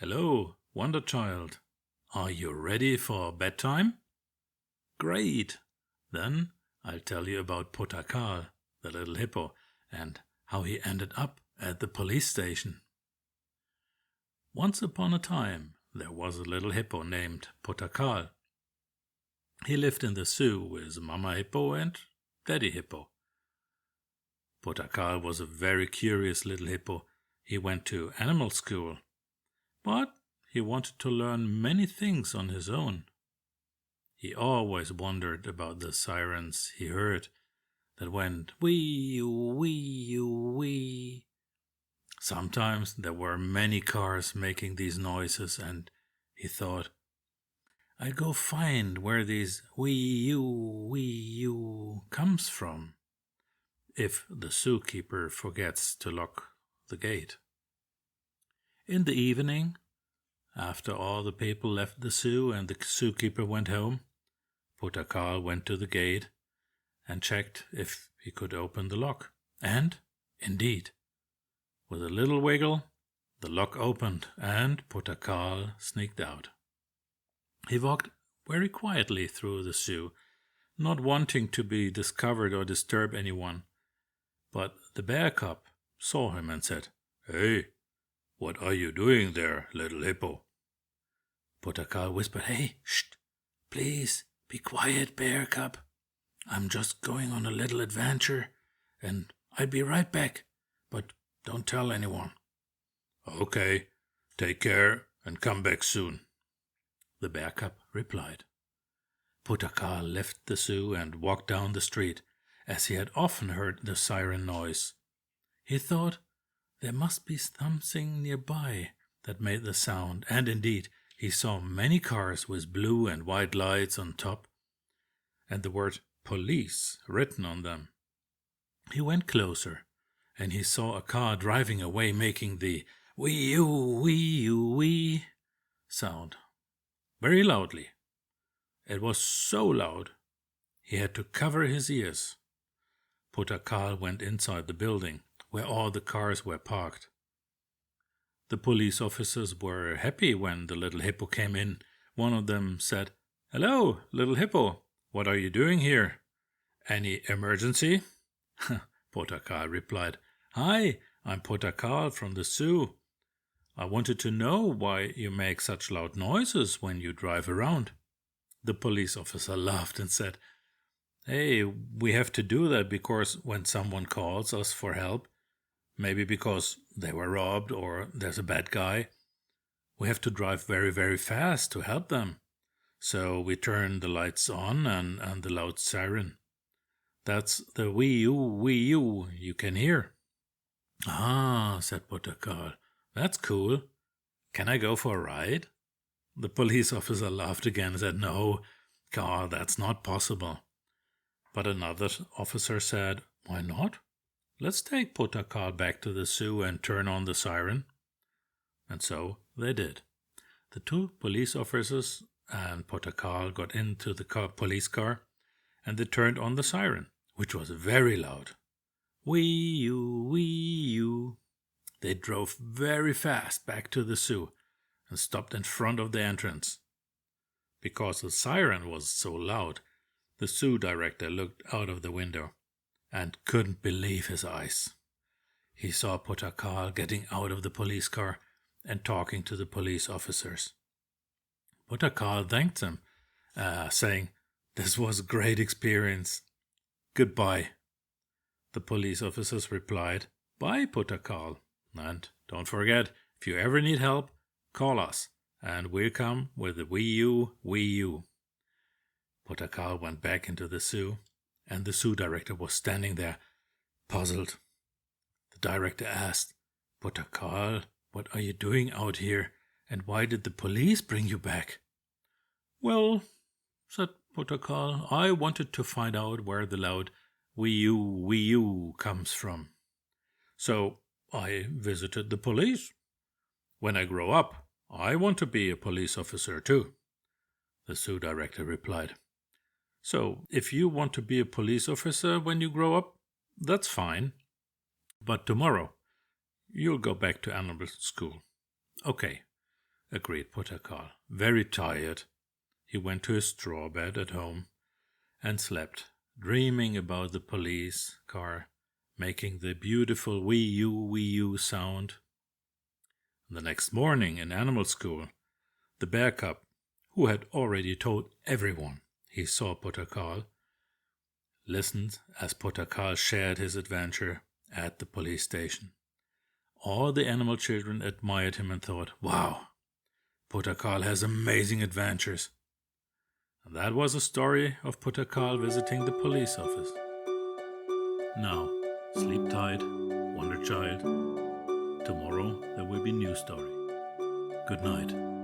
Hello, Wonder Child. Are you ready for bedtime? Great! Then I'll tell you about Pota Carl, the little hippo, and how he ended up at the police station. Once upon a time, there was a little hippo named Pota Carl. He lived in the zoo with Mama Hippo and Daddy Hippo. Pota Carl was a very curious little hippo. He went to animal school, but he wanted to learn many things on his own. He always wondered about the sirens he heard that went wee-oo, wee-oo, wee. Sometimes there were many cars making these noises, and he thought, I'll go find where these wee-oo, wee-oo comes from, if the zookeeper forgets to lock the gate. In the evening, after all the people left the zoo and the zookeeper went home, Pota Carl went to the gate and checked if he could open the lock. And, indeed, with a little wiggle, the lock opened and Pota Carl sneaked out. He walked very quietly through the zoo, not wanting to be discovered or disturb anyone. But the bear cub saw him and said, Hey, what are you doing there, little hippo? Pota Carl whispered, Hey, shh, please, be quiet, bear cub. I'm just going on a little adventure, and I'll be right back, but don't tell anyone. Okay, take care and come back soon, the bear cub replied. Pota Carl left the zoo and walked down the street, as he had often heard the siren noise. He thought there must be something nearby that made the sound, and indeed he saw many cars with blue and white lights on top, and the word police written on them. He went closer, and he saw a car driving away making the wee-oo, wee-oo, wee sound very loudly. It was so loud he had to cover his ears. Pota Carl went inside the building, where all the cars were parked. The police officers were happy when the little hippo came in. One of them said, Hello, little hippo, what are you doing here? Any emergency? Pota Carl replied, Hi, I'm Pota Carl from the zoo. I wanted to know why you make such loud noises when you drive around. The police officer laughed and said, Hey, we have to do that because when someone calls us for help, maybe because they were robbed or there's a bad guy, we have to drive very, very fast to help them. So we turn the lights on and the loud siren. That's the wee-oo you can hear. Ah, said Pota Carl, that's cool. Can I go for a ride? The police officer laughed again and said, No, Carl, that's not possible. But another officer said, Why not? Let's take Pota Carl back to the zoo and turn on the siren. And so they did. The two police officers and Pota Carl got into the police car, and they turned on the siren, which was very loud. Wee-oo, wee-oo. They drove very fast back to the zoo and stopped in front of the entrance. Because the siren was so loud, the zoo director looked out of the window and couldn't believe his eyes. He saw Pota Carl getting out of the police car and talking to the police officers. Pota Carl thanked them, saying, This was a great experience. Goodbye. The police officers replied, Bye, Pota Carl. And don't forget, if you ever need help, call us, and we'll come with the wee-oo. Pota Carl went back into the zoo, and the zoo director was standing there, puzzled. The director asked, Pota Carl, what are you doing out here, and why did the police bring you back? Well, said Pota Carl, I wanted to find out where the loud wee-oo comes from. So I visited the police. When I grow up, I want to be a police officer too, the zoo director replied. So if you want to be a police officer when you grow up, that's fine. But tomorrow, you'll go back to animal school. Okay, agreed Pota Carl. Very tired, he went to his straw bed at home and slept, dreaming about the police car making the beautiful wee-oo sound. The next morning in animal school, the bear cub, who had already told everyone he saw Pota Carl, listened as Pota Carl shared his adventure at the police station. All the animal children admired him and thought, wow, Pota Carl has amazing adventures. And that was the story of Pota Carl visiting the police office. Now, sleep tight, wonder child. Tomorrow there will be a new story. Good night.